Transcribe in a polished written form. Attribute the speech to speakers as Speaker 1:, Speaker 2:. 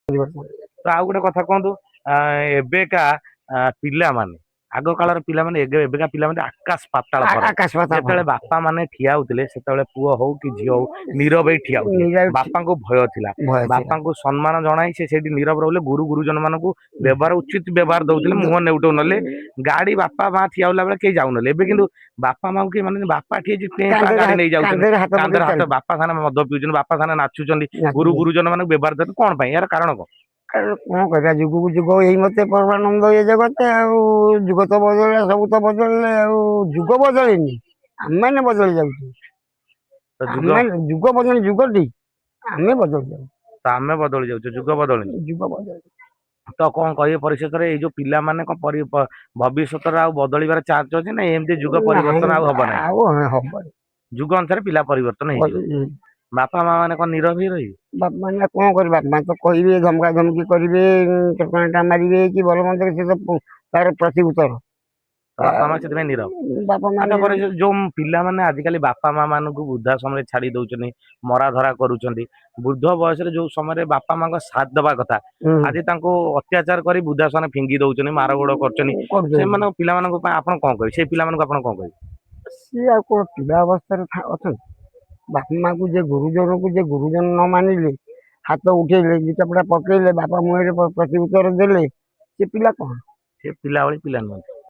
Speaker 1: ତ ଆଉ ଗୋଟେ କଥା କୁହନ୍ତୁ ଏବେକା ପିଲାମାନେ ଆଗ କାଳର ପିଲାମାନେ ଏବେକା ପିଲାମାନେ ଆକାଶ ପାତାଳ ଫରକ।
Speaker 2: ଆକାଶ ପାତାଳ
Speaker 1: ଯେତେବେଳେ
Speaker 2: ଫରକ।
Speaker 1: ବାପା ମାନେ ଠିଆ ହଉଥିଲେ ସେତେବେଳେ ପୁଅ ହଉ କି ଝିଅ ହଉ ନୀରବ ହେଇ ଠିଆ ହଉଥିଲେ। ବାପାଙ୍କୁ ଭୟ ଥିଲା,
Speaker 2: ଭୟ ଥିଲା।
Speaker 1: ବାପାଙ୍କୁ ସମ୍ମାନ ଜଣାଇ ସେ ସେଇଠି ନୀରବ ରହିଲେ। ଗୁରୁଜନ ମାନଙ୍କୁ ବ୍ୟବହାର ଉଚିତ ବ୍ୟବହାର ଦଉଥିଲେ, ମୁହଁ ନେଉଟଉ ନହେଲେ। ଗାଡି ବାପା ମା ଠିଆ ହେଲା ବେଳେ କେହି ଯାଉନଥିଲେ। ଏବେ କିନ୍ତୁ ବାପା ମାଙ୍କୁ କି ମାନେ ବାପା ଠିଏ
Speaker 2: କାନ୍ଧରେ
Speaker 1: ଗାଡି ନେଇ ଯାଉଛନ୍ତି,
Speaker 2: କାନ୍ଧରେ ହାତ ପକେଇ
Speaker 1: କାନ୍ଧରେ ହାତ,
Speaker 2: ଚାଲିଛି
Speaker 1: ବାପା ସାନ ମଦ ପିଉଛନ୍ତି, ବାପା ସାନ ନାଚୁଛନ୍ତି,
Speaker 2: ନାଚୁଛନ୍ତି।
Speaker 1: ଗୁରୁଜନ ମାନଙ୍କୁ ବ୍ୟବହାର ଦେବେ କଣ ପାଇଁ? ଏହାର କାରଣ କଣ?
Speaker 2: ଆଉ କଣ କରିବା, ଯୁଗକୁ ଯୁଗ ଏଇ ମତେ ପରମାନନ୍ଦ ଏ ଜଗତେ। ଆଉ ଯୁଗ ତ ବଦଳିଲା, ସବୁ ତ ବଦଳିଲେ। ଆଉ ଯୁଗ ବଦଳିନି, ଆମେମାନେ ବଦଳି ଯାଉଛୁ।
Speaker 1: ତ ଯୁଗ
Speaker 2: ଆମେ ଯୁଗ ବଦଳି ଯୁଗଟି ଆମେ ବଦଳି ଯାଉଛୁ।
Speaker 1: ତ ଆମେ ବଦଳି ଯାଉଛୁ, ଯୁଗ ବଦଳିନି।
Speaker 2: ଯୁଗ ବଦଳି
Speaker 1: ତ କଣ କହିବେ ପରିଶେଷରେ ଏଇ ଯୋଉ ପିଲାମାନେ କଣ ଭବିଷ୍ୟତରେ ଆଉ ବଦଳିବାର ଚାନ୍ସ ଅଛି ନା ଏମିତି ଯୁଗ
Speaker 2: ନାହିଁ
Speaker 1: ପରିବର୍ତ୍ତନ ଆଉ ହବ ନାହିଁ?
Speaker 2: ଆଉ ହବନି।
Speaker 1: ଯୁଗ ଅନୁସାରେ ପିଲା ପରିବର୍ତ୍ତନ ହେଇଯିବେ। ବାପା ମା ମାନେ କଣ ନୀରବ ହେଇ ରହିବେ?
Speaker 2: ବାପା ମାନେ କଣ କରିବେ? ବାପା ମାନେ ତ କହିବେ, ଧମକା ଧମକି କରିବେ, ଟେକା ମାରିବେ କି ଭଲ ମନ୍ଦ, ସେ ତ ତାର ପ୍ରତି ଉତ୍ତର।
Speaker 1: ତ ବାପା ମା ସେଥିପାଇଁ ନିରବ।
Speaker 2: ବାପା ମା
Speaker 1: ଆଚ୍ଛା ପରେ ଯୋଉ ପିଲାମାନେ ଆଜିକାଲି ବାପା ମା ମାନଙ୍କୁ ବୃଦ୍ଧା ସମୟରେ ଛାଡି ଦଉଛନ୍ତି, ମରା ଧରା କରୁଛନ୍ତି, ବୃଦ୍ଧ ବୟସରେ ଯୋଉ ସମୟରେ ବାପା ମାଙ୍କ ସାଥ ଦବା କଥା ଆଜି ତାଙ୍କୁ ଅତ୍ୟାଚାର କରି ବୃଦ୍ଧାଶ୍ରମ ଫିଙ୍ଗି ଦଉଛନ୍ତି, ମାର ଗୋଡ କରୁଛନ୍ତି,
Speaker 2: କରୁଛନ୍ତି।
Speaker 1: ସେମାନଙ୍କ ପିଲାମାନଙ୍କ ପାଇଁ ଆପଣ କଣ କହିବେ? ସେଇ ପିଲାମାନଙ୍କୁ ଆପଣ କଣ କହିବେ?
Speaker 2: ସିଏ ଆଉ କଣ ପିଲା ଅବସ୍ଥାରେ ଅଛନ୍ତି? ବାପା ମାଙ୍କୁ ଯେ ଗୁରୁଜନଙ୍କୁ ଯେ ଗୁରୁଜନ ନ ମାନିଲେ, ହାତ ଉଠେଇଲେ, ଦି ଚାପୁଡା ପକେଇଲେ, ବାପା ମୁହଁରେ ପ୍ରତି ଉତ୍ତର ଦେଲେ, ସେ ପିଲା କଣ?
Speaker 1: ସେ ପିଲା ଭଳି ପିଲା ନୁହନ୍ତି।